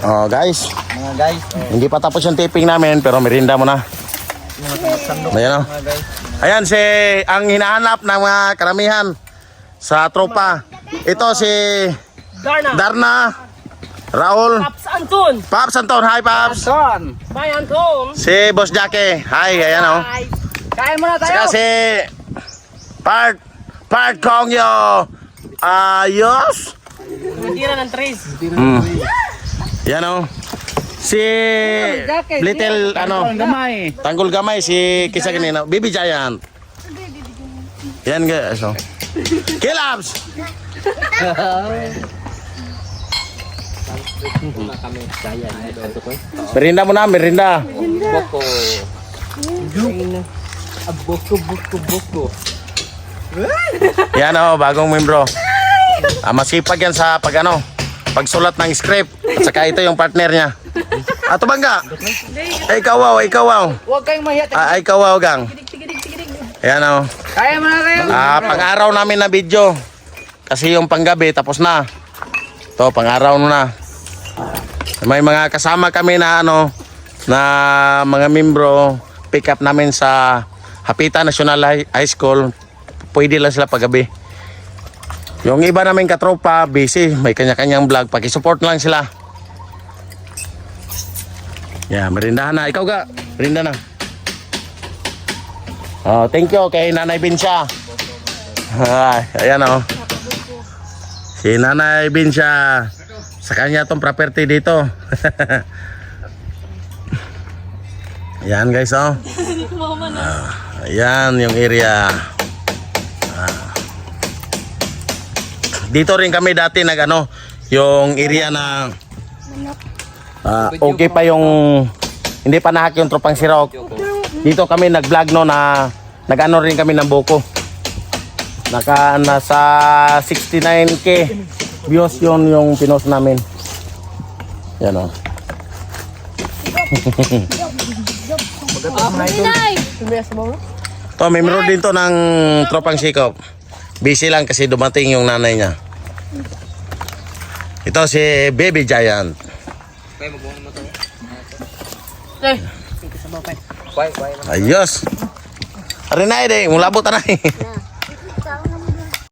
Oh, guys. Mga guys. Hindi pa tapos yung taping namin pero merinda mo na. Ayan, oh. Ayan si ang hinahanap ng mga karamihan sa tropa. Ito si Darna, Raul, Paps Anton. Paps Anton. Hi, Paps. Son. Bye Anton. Si Boss Jackie. Hi, ayan, oh. Kain muna tayo. Saka si Part Kongyo. Ayos. Tira ng trace. Yan, oh. Si Little Gamay. Tanggol Gamay, si Kisa Ganina, Baby Giant. Yan guys, oh. Kilabs. Merinda mo na, merinda. Boko. Boko. Yan, oh, bagong membro. Masipag yan sa pagsulat ng script. At saka ito yung partner niya. Ato bangga. Ay kawaw, ay kawaw. Huwag kayong mahiya. Ay kawaw gang. Yan, oh. Kaya mo na kayo. Pang-araw namin na video. Kasi yung panggabi tapos na. To, pang-araw na. May mga kasama kami na na mga membro, pick up namin sa Hapita National High School. Pwede lang sila paggabi. Yung iba namin katropa, busy, may kanya-kanyang vlog, paki-support lang sila. Yeah, merindahan na. Ikaw ga, merinda na. Oh, thank you kay Nanay Binsya. Ayan, oh. Si Nanay Binsya. Sa kanya tong property dito. Ayan guys, oh. Ayan yung area. Dito rin kami dati yung area na okay pa yung hindi pa nahak yung Tropang Sirok. Dito kami nag-vlog na rin kami ng buko. Nasa 69k views yun yung pinost namin. Yan, oh. To, member din to ng Tropang Sikop. Busy lang kasi dumating yung nanay niya. Ito si Baby Giant. Ayos. Arinay de, mulabot na.